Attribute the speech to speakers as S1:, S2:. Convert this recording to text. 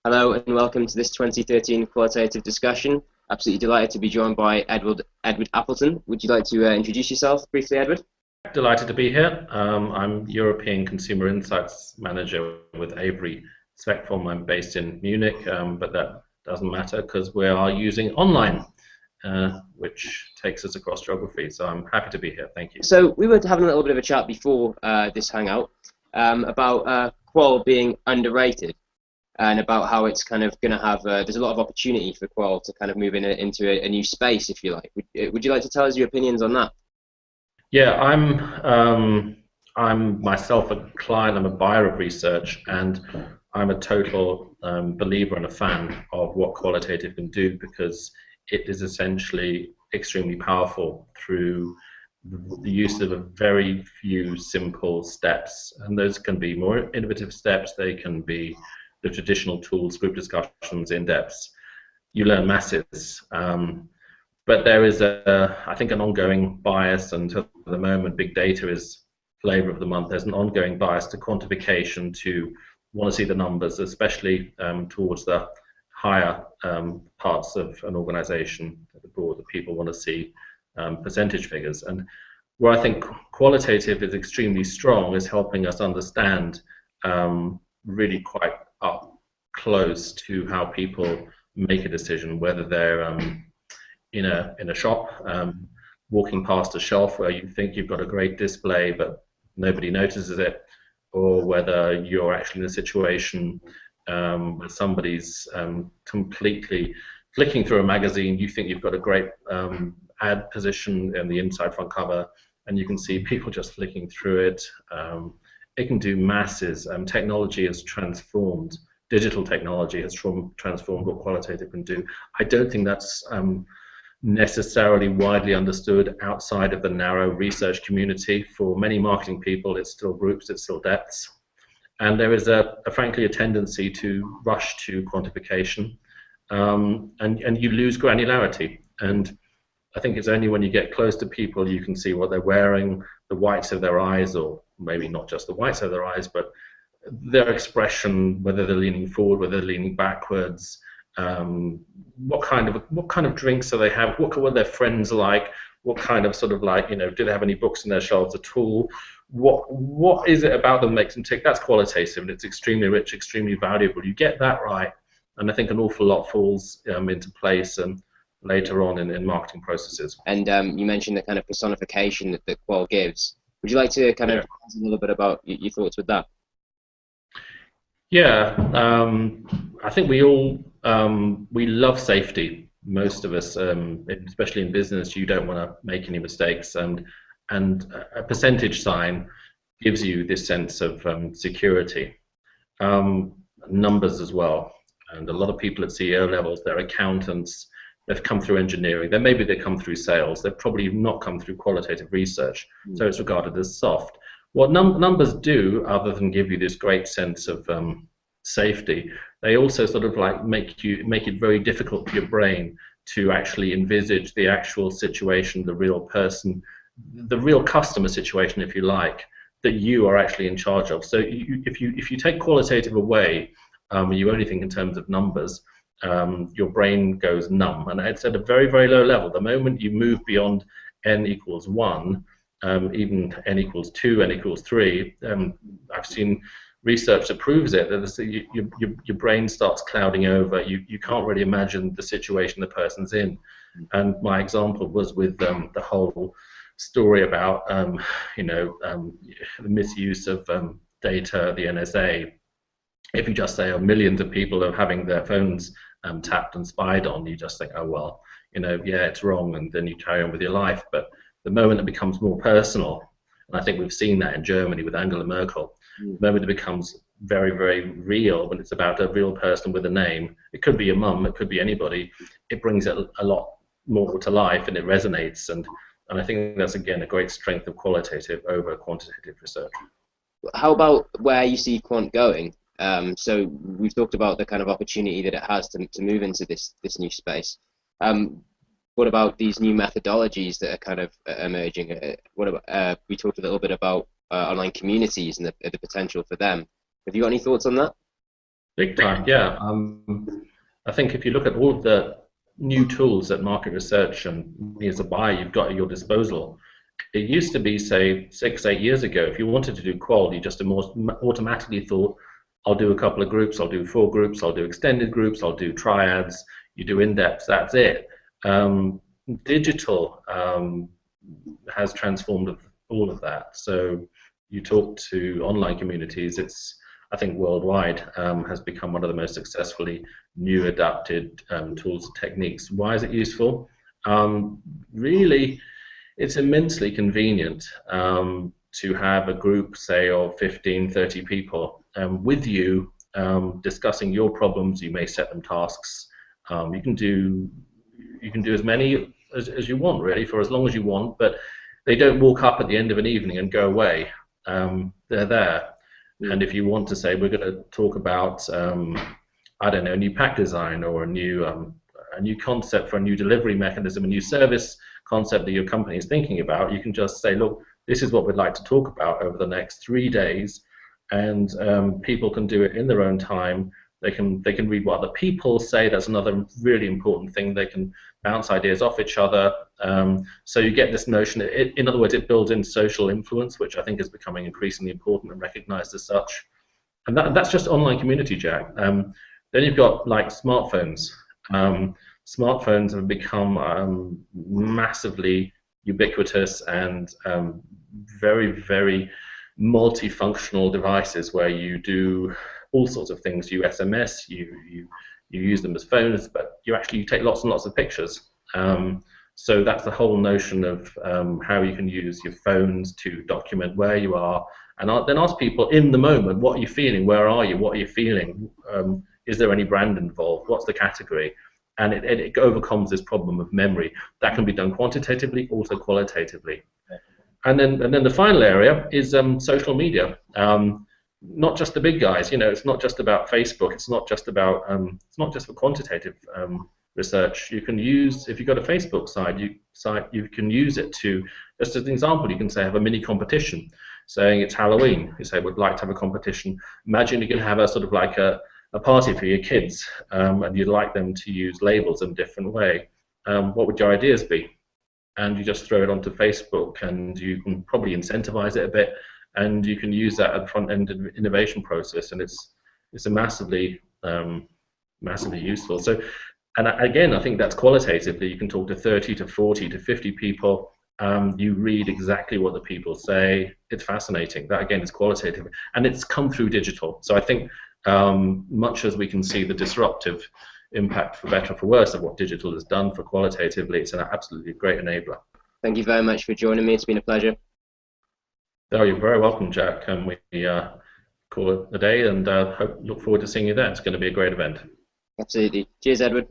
S1: Hello and welcome to this 2013 qualitative discussion. Absolutely delighted to be joined by Edward Appleton. Would you like to introduce yourself briefly, Edward?
S2: Delighted to be here. I'm European Consumer Insights Manager with Avery Spectrum. I'm based in Munich, but that doesn't matter because we are using online, which takes us across geography. So I'm happy to be here. Thank you.
S1: So we were having a little bit of a chat before this hangout about Qual being underrated, and about how it's kind of going to have, there's a lot of opportunity for Qual to kind of move into a new space, if you like. Would you like to tell us your opinions on that?
S2: Yeah, I'm myself a client. I'm a buyer of research, and I'm a total believer and a fan of what Qualitative can do, because it is essentially extremely powerful through the use of a very few simple steps. And those can be more innovative steps. They can be the traditional tools, group discussions, in-depths. You learn masses. But there is, I think, an ongoing bias, and at the moment big data is flavor of the month. There's an ongoing bias to quantification, to want to see the numbers, especially towards the higher parts of an organization, the board, that people want to see percentage figures. And where I think Qualitative is extremely strong is helping us understand really quite up close to how people make a decision, whether they're in a shop, walking past a shelf where you think you've got a great display but nobody notices it, or whether you're actually in a situation where somebody's completely flicking through a magazine. You think you've got a great ad position in the inside front cover, and you can see people just flicking through it. It can do masses. Technology has transformed. Digital technology has transformed what Qualitative can do. I don't think that's necessarily widely understood outside of the narrow research community. For many marketing people, it's still groups, it's still depths. And there is frankly a tendency to rush to quantification, and you lose granularity. And I think it's only when you get close to people you can see what they're wearing, the whites of their eyes, or maybe not just the whites of their eyes, but their expression, whether they're leaning forward, whether they're leaning backwards, what kind of drinks do they have, what are their friends like, what kind of sort of like, do they have any books in their shelves at all, what is it about them that makes them tick? That's Qualitative, and it's extremely rich, extremely valuable. You get that right, and I think an awful lot falls into place later on in marketing processes.
S1: And you mentioned the kind of personification that Qual gives. Would you like to kind of tell us a little bit about your thoughts with that?
S2: Yeah, I think we all we love safety. Most of us, especially in business, you don't want to make any mistakes, and a percentage sign gives you this sense of security. Numbers as well, and a lot of people at CEO levels, they're accountants. They've come through engineering. Then maybe they come through sales. They've probably not come through qualitative research, so it's regarded as soft. What numbers do, other than give you this great sense of safety, they also sort of like make it very difficult for your brain to actually envisage the actual situation, the real person, the real customer situation, if you like, that you are actually in charge of. So if you take qualitative away, you only think in terms of numbers, your brain goes numb, and it's at a very, very low level. The moment you move beyond n equals 1, even n equals 2, n equals 3, I've seen research that proves it, that your brain starts clouding over. You can't really imagine the situation the person's in. And my example was with the whole story about the misuse of data, the NSA. If you just say, oh, millions of people are having their phones tapped and spied on, you just think, oh well, yeah, it's wrong, and then you carry on with your life. But the moment it becomes more personal, and I think we've seen that in Germany with Angela Merkel, the moment it becomes very, very real, when it's about a real person with a name, it could be your mum, it could be anybody, it brings it a lot more to life, and it resonates, and I think that's, again, a great strength of qualitative over quantitative research.
S1: How about where you see quant going? So we've talked about the kind of opportunity that it has to move into this new space. What about these new methodologies that are kind of emerging? What about, we talked a little bit about online communities and the potential for them. Have you got any thoughts on that?
S2: Big time, yeah. I think if you look at all of the new tools that market research and me as a buyer you've got at your disposal, it used to be, say, 6, 8 years ago, if you wanted to do qual, you just automatically thought, I'll do a couple of groups, I'll do 4 groups, I'll do extended groups, I'll do triads, you do in-depth, that's it. Digital has transformed all of that. So you talk to online communities, it's, I think worldwide, has become one of the most successfully new adapted tools and techniques. Why is it useful? Really, it's immensely convenient to have a group, say, of 15, 30 people with you discussing your problems. You may set them tasks. You can do as many as you want, really, for as long as you want, but they don't walk up at the end of an evening and go away. They're there. And if you want to say, we're going to talk about, I don't know, a new pack design or a new concept for a new delivery mechanism, a new service concept that your company is thinking about, you can just say, look, this is what we'd like to talk about over the next 3 days, and people can do it in their own time. They can read what other people say. That's another really important thing. They can bounce ideas off each other. So you get this notion. In other words, it builds in social influence, which I think is becoming increasingly important and recognized as such. And that's just online community, Jack. Then you've got like smartphones. Smartphones have become massively ubiquitous and very, very multifunctional devices where you do all sorts of things. You SMS, you use them as phones, but you take lots and lots of pictures. So that's the whole notion of how you can use your phones to document where you are, and then ask people in the moment, what are you feeling? Where are you? What are you feeling? Is there any brand involved? What's the category? And it overcomes this problem of memory. That can be done quantitatively, also qualitatively. And then the final area is social media. Not just the big guys. It's not just about Facebook. It's not just about. It's not just for quantitative research. You can use, if you've got a Facebook site, you can use it to, just as an example, you can say have a mini competition, saying it's Halloween. You say we'd like to have a competition. Imagine you can have a sort of like a party for your kids, and you'd like them to use labels in a different way. What would your ideas be? And you just throw it onto Facebook, and you can probably incentivize it a bit, and you can use that at the front end of the innovation process, and it's a massively useful. So, and again, I think that's qualitatively. You can talk to 30 to 40 to 50 people. You read exactly what the people say. It's fascinating. That again is qualitative, and it's come through digital. So I think much as we can see the disruptive impact, for better or for worse, of what digital has done for qualitatively, it's an absolutely great enabler.
S1: Thank you very much for joining me. It's been a pleasure.
S2: Oh, you're very welcome, Jack. We call it a day, and look forward to seeing you there. It's going to be a great event.
S1: Absolutely. Cheers, Edward.